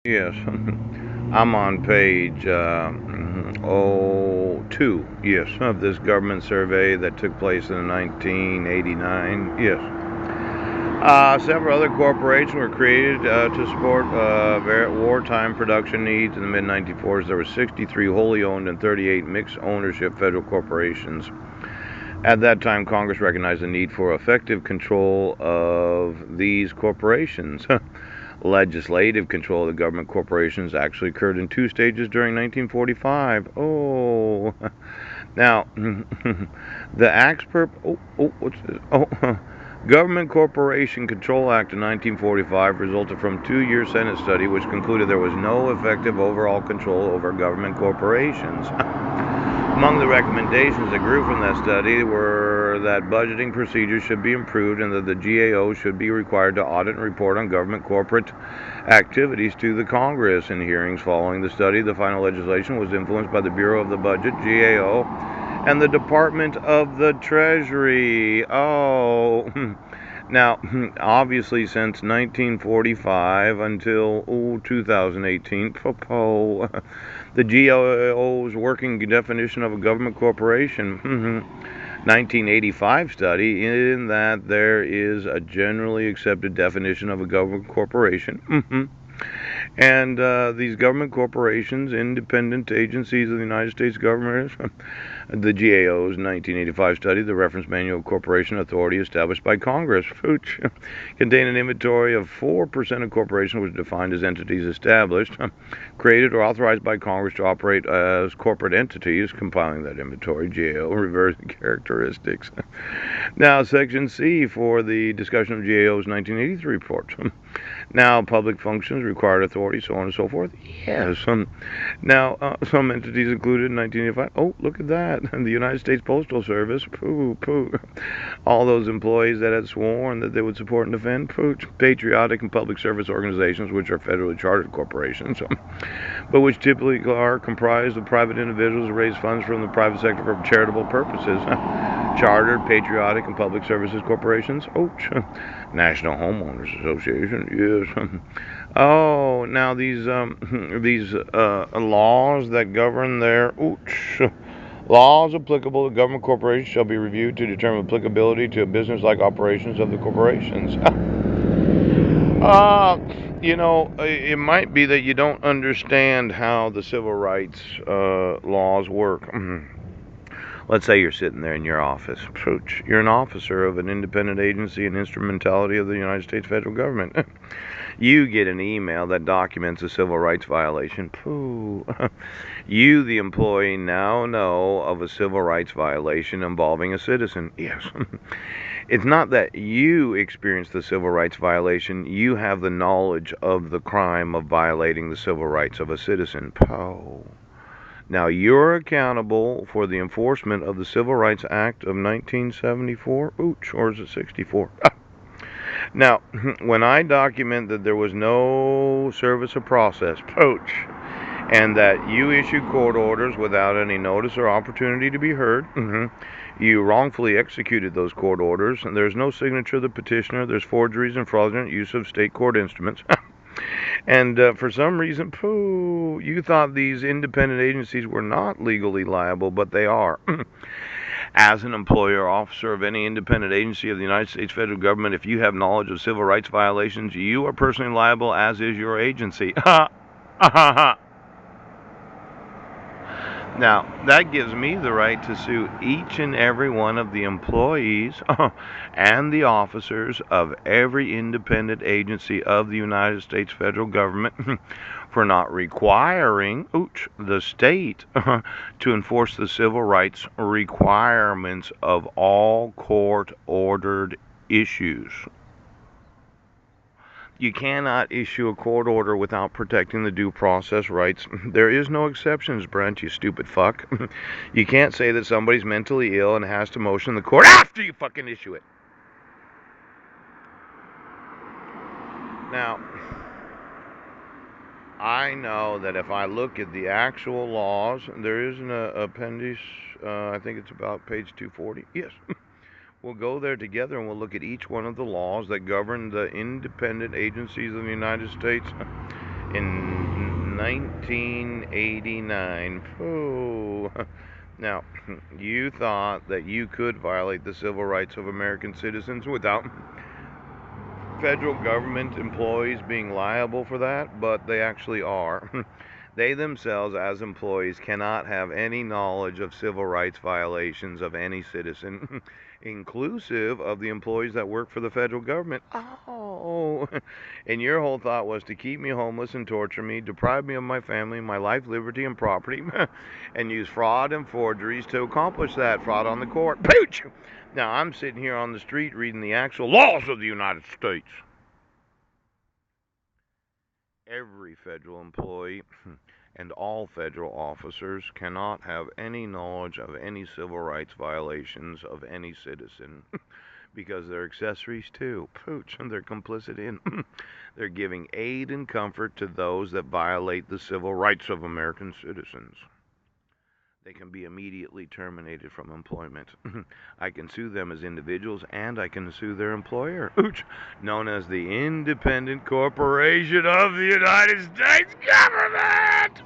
Yes, I'm on page 02, yes, of this government survey that took place in 1989. Yes. Several other corporations were created to support wartime production needs in the mid 1940s. There were 63 wholly owned and 38 mixed ownership federal corporations. At that time, Congress recognized the need for effective control of these corporations. Legislative control of the government corporations actually occurred in two stages during 1945. Oh, now the what's this? Government Corporation Control Act of 1945 resulted from a two-year Senate study which concluded there was no effective overall control over government corporations. Among the recommendations that grew from that study were that budgeting procedures should be improved and that the GAO should be required to audit and report on government corporate activities to the Congress. In hearings following the study, the final legislation was influenced by the Bureau of the Budget, GAO, and the Department of the Treasury. Oh, now, obviously, since 1945 until 2018, the GAO's working definition of a government corporation, 1985 study, in that there is a generally accepted definition of a government corporation. And these government corporations, independent agencies of the United States government, the GAO's 1985 study, the Reference Manual of Corporation Authority established by Congress, which contained an inventory of 4% of corporations, which defined as entities established, created, or authorized by Congress to operate as corporate entities, compiling that inventory, GAO, reversing characteristics. Now, Section C for the discussion of GAO's 1983 report. Now, public functions, required authority, so on and so forth. Yes. Now, some entities included in 1985. Oh, look at that. The United States Postal Service. Pooh, pooh. All those employees that had sworn that they would support and defend. Pooch. Patriotic and public service organizations, which are federally chartered corporations, but which typically are comprised of private individuals who raise funds from the private sector for charitable purposes. Chartered, patriotic, and public services corporations. Ouch. National Homeowners Association. Yes. Oh, now these laws that govern their laws applicable to government corporations shall be reviewed to determine applicability to business-like operations of the corporations. uh, it might be that you don't understand how the civil rights laws work. Let's say you're sitting there in your office. You're an officer of an independent agency and instrumentality of the United States federal government. You get an email that documents a civil rights violation. Pooh. You, the employee, now know of a civil rights violation involving a citizen. Yes. It's not that you experienced the civil rights violation. You have the knowledge of the crime of violating the civil rights of a citizen. Pow. Now, you're accountable for the enforcement of the Civil Rights Act of 1974. Ouch, or is it 64? Now, when I document that there was no service of process, and that you issued court orders without any notice or opportunity to be heard, you wrongfully executed those court orders, and there's no signature of the petitioner, there's forgeries and fraudulent use of state court instruments. And for some reason, you thought these independent agencies were not legally liable, but they are. As an employer or officer of any independent agency of the United States federal government, if you have knowledge of civil rights violations, you are personally liable, as is your agency. Now, that gives me the right to sue each and every one of the employees and the officers of every independent agency of the United States federal government for not requiring the state to enforce the civil rights requirements of all court-ordered issues. You cannot issue a court order without protecting the due process rights. There is no exceptions, Brent, you stupid fuck. You can't say that somebody's mentally ill and has to motion the court after you fucking issue it. Now, I know that if I look at the actual laws, there is an appendix, I think it's about page 240. Yes. We'll go there together and we'll look at each one of the laws that govern the independent agencies of the United States in 1989. Oh. Now, you thought that you could violate the civil rights of American citizens without federal government employees being liable for that, but they actually are. They themselves, as employees, cannot have any knowledge of civil rights violations of any citizen, inclusive of the employees that work for the federal government. Oh, and your whole thought was to keep me homeless and torture me, deprive me of my family, my life, liberty, and property, and use fraud and forgeries to accomplish that. Fraud on the court. Pooch! Now, I'm sitting here on the street reading the actual laws of the United States. Every federal employee and all federal officers cannot have any knowledge of any civil rights violations of any citizen because they're accessories too. Pooch, and they're complicit in. They're giving aid and comfort to those that violate the civil rights of American citizens. They can be immediately terminated from employment. I can sue them as individuals and I can sue their employer, known as the Independent Corporation of the United States Government.